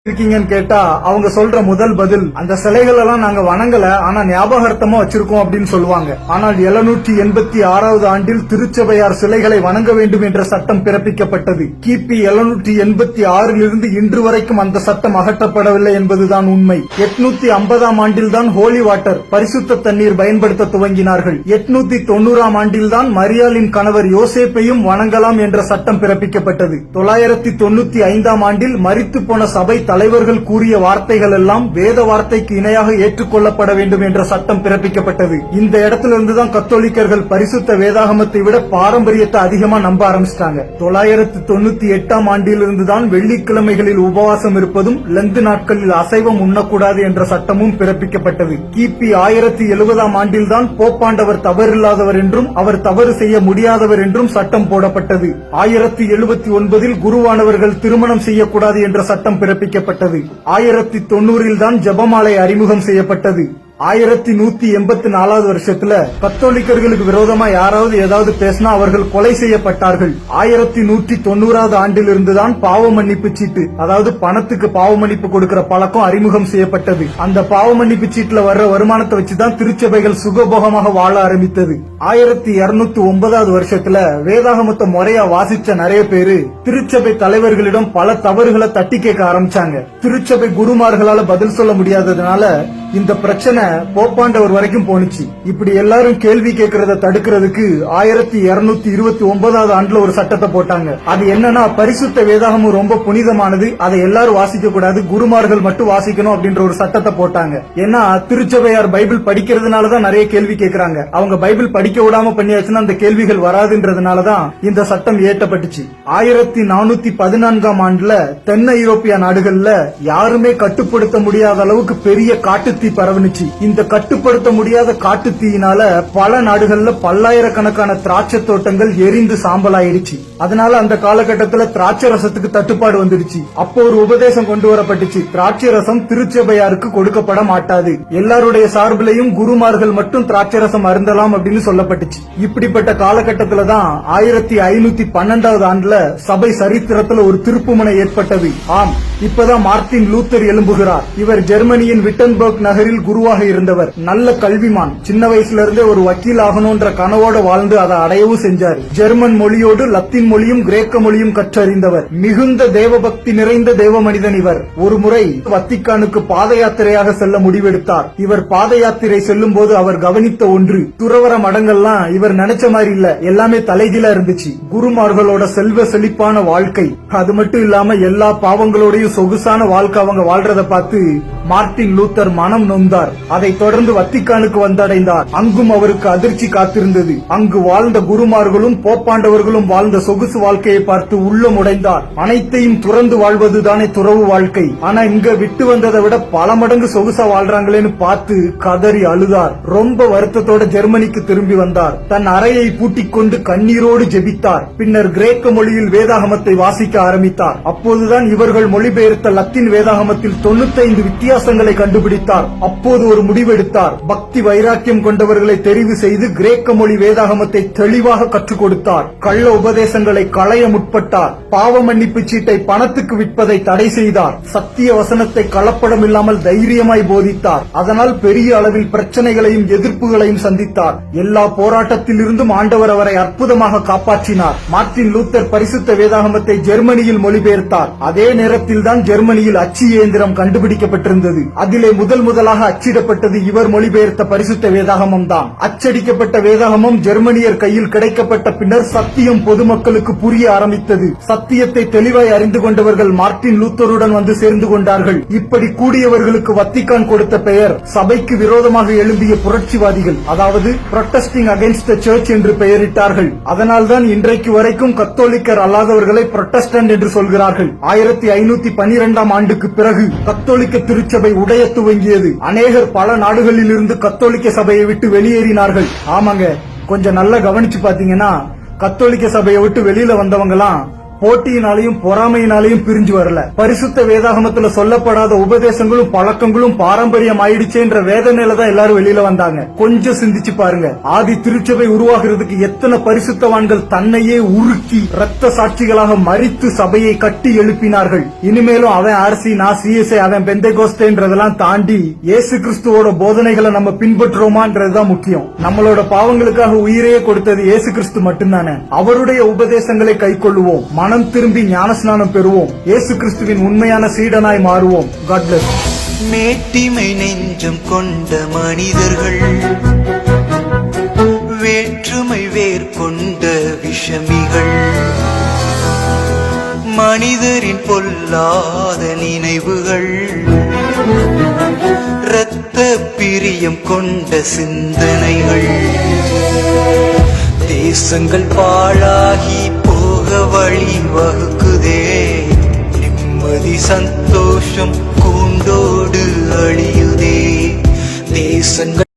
இருக்கீங்கன்னு கேட்டா அவங்க சொல்ற முதல் பதில், அந்த சிலைகள் எல்லாம் நாங்க வணங்கல, ஆனா ஞாபகார்த்தமா வச்சிருக்கோம் அப்படின்னு சொல்லுவாங்க. ஆனால் 786வது ஆண்டில் திருச்சபையார் சிலைகளை வணங்க வேண்டும் என்ற சட்டம் பிறப்பிக்கப்பட்டது. கிபி 786 இன்று வரைக்கும் அந்த சட்டம் அகற்றப்படவில்லை என்பதுதான் உண்மை. 850ஆம் ஆண்டில் தான் ஹோலி வாட்டர் பரிசுத்த தண்ணீர் பயன்படுத்த துவங்கினார்கள். 890ஆம் ஆண்டில் தான் மரியாளின் கணவர் யோசேப்பையும் வணங்கலாம் என்ற சட்டம் பிறப்பிக்கப்பட்டது. 995ஆம் ஆண்டில் மரித்து போன சபை தலைவர்கள் கூறிய வார்த்தைகள் எல்லாம் வேத வார்த்தைக்கு இணையாக ஏற்றுக்கொள்ளப்பட வேண்டும் என்ற சட்டம் பிறப்பிக்கப்பட்டது. இந்த இடத்திலிருந்து தான் கத்தோலிக்கர்கள் பரிசுத்த வேதாகமத்தை விட பாரம்பரியத்தை அதிகமா நம்ப ஆரம்பிச்சிட்டாங்க. 998ஆம் ஆண்டிலிருந்து தான் வெள்ளிக்கிழமைகளில் உபவாசம் இருப்பதும் லெந்து நாட்களில் அசைவம் உண்ணக்கூடாது என்ற சட்டமும் பிறப்பிக்கப்பட்டது. கிபி 1070ஆம் ஆண்டில் தான் போப்பாண்டவர் தவறில்லாதவர் என்றும் அவர் தவறு செய்ய முடியாதவர் என்றும் சட்டம் போடப்பட்டது. 1079இல் குருவானவர்கள் திருமணம் செய்யக்கூடாது என்ற சட்டம் பிறப்பிக்கப்பட்டது. 1090இல் தான் ஜெபமாலை அறிமுகம் செய்யப்பட்டது. 1184வது வருஷத்துல கத்தோலிக்கர்களுக்கு விரோதமா யாராவது ஏதாவது பேசினா அவர்கள் கொலை செய்யப்பட்டார்கள். 1190வது ஆண்டிலிருந்து தான் பாவ மன்னிப்பு சீட்டு, அதாவது பணத்துக்கு பாவ மன்னிப்பு கொடுக்கிற பழக்கம் அறிமுகம் செய்யப்பட்டது. அந்த பாவ மன்னிப்பு சீட்டுல வர்ற வருமானத்தை வச்சுதான் திருச்சபைகள் சுகபோகமாக வாழ ஆரம்பித்தது. 1209வது வருஷத்துல வேதாகமத்தை முறையா வாசிச்ச நிறைய பேரு திருச்சபை தலைவர்களிடம் பல தவறுகளை தட்டி கேட்க ஆரம்பிச்சாங்க. திருச்சபை குருமார்களால பதில் சொல்ல முடியாததுனால இந்த பிரச்சனை போப்பாண்டவர் வரைக்கும் போனுச்சு. இப்படி எல்லாரும் கேள்வி கேட்கறத தடுக்கிறதுக்கு 1229வது ஆண்டுல ஒரு சட்டத்தை போட்டாங்க. அது என்னன்னா, பரிசுத்த வேதாகமும் ரொம்ப புனிதமானது, அதை எல்லாரும் வாசிக்க கூடாது, குருமார்கள் மட்டும் வாசிக்கணும் அப்படின்ற ஒரு சட்டத்தை போட்டாங்க. ஏன்னா திருச்சபையார் பைபிள் படிக்கிறதுனாலதான் நிறைய கேள்வி கேட்கறாங்க. அவங்க பைபிள் படிக்க விடாம பண்ணியாச்சுன்னா அந்த கேள்விகள் வராதுன்றதுனாலதான் இந்த சட்டம் இயற்றப்பட்டுச்சு. 1414ஆம் ஆண்டுல தென் ஐரோப்பிய நாடுகள்ல யாருமே கட்டுப்படுத்த முடியாத அளவுக்கு பெரிய காட்டுத்தீ பரவுனுச்சு. இந்த கட்டுப்படுத்த முடியாத காட்டுத்தீயினால பல நாடுகள்ல பல்லாயிரக்கணக்கான திராட்சை தோட்டங்கள் எரிந்து சாம்பலாயிடுச்சு. அதனால அந்த காலகட்டத்தில் திராட்சை ரசத்துக்கு தட்டுப்பாடு வந்துடுச்சு. அப்போ ஒரு உபதேசம் கொண்டு வரப்பட்டுச்சு, திராட்சை ரசம் திருச்சபையாருக்கு கொடுக்கப்பட மாட்டாது, எல்லாருடைய சார்பிலையும் குருமார்கள் மட்டும் திராட்சை ரசம் அருந்தலாம் அப்படின்னு சொல்லப்பட்டுச்சு. இப்படிப்பட்ட காலகட்டத்துல தான் 1512வது ஆண்டுல சபை சரித்திரத்துல ஒரு திருப்புமுனை ஏற்பட்டது. ஆம், இப்பதான் மார்ட்டின் லூத்தர் எழும்புகிறார். இவர் ஜெர்மனியின் விட்டன்பர்க் நகரில் குருவாக இருந்தவர். நல்ல கல்விமான். சின்ன வயசுல இருந்தே ஒரு வக்கீல் ஆகணும்ன்ற கனவோட வாழ்ந்து அதை அடையவும் செஞ்சார். ஜெர்மன் மொழியோடு லத்தீன் மொழியும் கிரேக்க மொழியும் கற்றறிந்தவர். மிகுந்த தேவபக்தி நிறைந்த தேவ மனிதன் இவர். ஒரு முறை வத்திக்கானுக்கு பாத யாத்திரையாக செல்ல முடிவெடுத்தார். இவர் பாத யாத்திரை செல்லும் போது அவர் கவனித்த ஒன்று, துறவர மடங்கள்லாம் இவர் நினைச்ச மாதிரி இல்ல, எல்லாமே தலைகீழா இருந்துச்சு. குருமார்களோட செல்வ செழிப்பான வாழ்க்கை, அது மட்டும் இல்லாம எல்லா பாவங்களோடையும் சொகுசான வாழ்க்கை அவங்க வாழ்றத பார்த்து மார்ட்டின் லூத்தர் மனம் நொந்தார். அதை தொடர்ந்து வத்திக்கானுக்கு வந்தடைந்தார். அங்கும் அவருக்கு அதிர்ச்சி காத்திருந்தது. அங்கு வாழ்ந்த குருமார்களும் போப்பாண்டவர்களும் வாழ்ந்த சொகுசு வாழ்க்கையை பார்த்து உள்ளம் உடைந்தார். அனைத்தையும் துறந்து வாழ்வதுதானே துறவு வாழ்க்கை, ஆனா இங்க விட்டு வந்ததை விட பல மடங்கு சொகுசா வாழ்றாங்களேன்னு பார்த்து கதறி அழுதார். ரொம்ப வருத்தத்தோட ஜெர்மனிக்கு திரும்பி வந்தார். தன் அறையை பூட்டிக் கொண்டு கண்ணீரோடு ஜெபித்தார். பின்னர் கிரேக்க மொழியில் வேதாகமத்தை வாசிக்க ஆரம்பித்தார். அப்போதுதான் இவர்கள் மொழிபெயர்த்த லத்தீன் வேதாகமத்தில் 95 வித்தியாசங்களை கண்டுபிடித்தார். அப்போது ஒரு முடிவெடுத்தார். பக்தி வைராக்கியம் கொண்டவர்களை தெரிவு செய்து கிரேக்க மொழி வேதாகமத்தை தெளிவாக கற்றுக் கொடுத்தார். கள்ள உபதேசங்களை களைய முற்பட்டார். பாவ மன்னிப்பு சீட்டை பணத்துக்கு விற்பதை தடை செய்தார். சத்திய வசனத்தை கலப்படம் இல்லாமல் தைரியமாய் போதித்தார். அதனால் பெரிய அளவில் பிரச்சனைகளையும் எதிர்ப்புகளையும் சந்தித்தார். எல்லா போராட்டத்திலிருந்தும் ஆண்டவர் அவரை அற்புதமாக காப்பாற்றினார். மார்ட்டின் லூத்தர் பரிசுத்த வேதாகமத்தை ஜெர்மனியில் மொழிபெயர்த்தார். அதே நேரத்தில் தான் ஜெர்மனியில் அச்சு இயந்திரம் கண்டுபிடிக்கப்பட்டிருந்தது. அதிலே முதலாக அச்சிடப்பட்டது இவர் மொழிபெயர்த்த பரிசுத்த வேதாகமம் தான். அச்சடிக்கப்பட்ட வேதாகமம் ஜெர்மனியர் கையில் கிடைக்கப்பட்ட பின்னர் சத்தியம் பொதுமக்களுக்கு புரிய ஆரம்பித்தது. சத்தியத்தை தெளிவாய் அறிந்து கொண்டவர்கள் மார்ட்டின் லூத்தருடன் வந்து சேர்ந்து கொண்டார்கள். இப்படி கூடியவர்களுக்கு வத்திக்கான் கொடுத்த பெயர் சபைக்கு விரோதமாக எழும்பிய புரட்சிவாதிகள், அதாவது புரொட்டஸ்டிங் அகைன்ஸ்ட் தி சர்ச் என்று பெயரிட்டார்கள். அதனால்தான் இன்றைக்கு வரைக்கும் கத்தோலிக்கர் அல்லாதவர்களை புரொட்டஸ்டன்ட் என்று சொல்கிறார்கள். 1512ஆம் ஆண்டுக்கு பிறகு கத்தோலிக்க திருச்சபை உடைய துவங்கியது. அநேகர் பல நாடுகளில் இருந்து கத்தோலிக்க சபையை விட்டு வெளியேறினார்கள். ஆமாங்க, கொஞ்சம் நல்லா கவனிச்சு பாத்தீங்கன்னா கத்தோலிக்க சபையை விட்டு வெளியில வந்தவங்கலாம் போட்டியினாலையும் பொறாமையினாலையும் பிரிஞ்சு வரல. பரிசுத்த வேதாகமத்துல சொல்லப்படாத உபதேசங்களும் பழக்கங்களும் பாரம்பரியம் ஆயிடுச்சேன்ற வேதனையில தான் எல்லாரும் வெளியில வந்தாங்க. கொஞ்சம் சிந்திச்சு பாருங்க, ஆதி திருச்சபை உருவாகிறதுக்கு எத்தனை பரிசுத்தவான்கள் தன்னையே உருக்கி ரத்த சாட்சிகளாக மரித்து சபையை கட்டி எழுப்பினார்கள். இனிமேலும் அவன் ஆர்சி, நான் சிஎஸ்ஐ, அவன் பெந்தேகோஸ்தேன்றதெல்லாம் தாண்டி இயேசு கிறிஸ்துவோட போதனைகளை நம்ம பின்பற்றுவோமான்றதுதான் முக்கியம். நம்மளோட பாவங்களுக்காக உயிரையே கொடுத்தது இயேசு கிறிஸ்து மட்டும்தானே. அவருடைய உபதேசங்களை கைக்கொள்ளுவோம், மனம் திரும்பி ஞானஸ்நானம் பெறுவோம், இயேசு கிறிஸ்துவின் உண்மையான சீடனாய் மாறுவோம். God plus. மேட்டிமை நெஞ்சம் கொண்ட மனிதர்கள், வேற்றுமை வேர் கொண்ட விஷமிகள், மனிதரின் பொல்லாத நினைவுகள், இரத்த பிரியம் கொண்ட சிந்தனைகள், தேசங்கள் பாழாகி போக வழி வகுக்குதே, நிம்மதி சந்தோஷம் கூண்டோடு அழியுதே. தேசங்கள்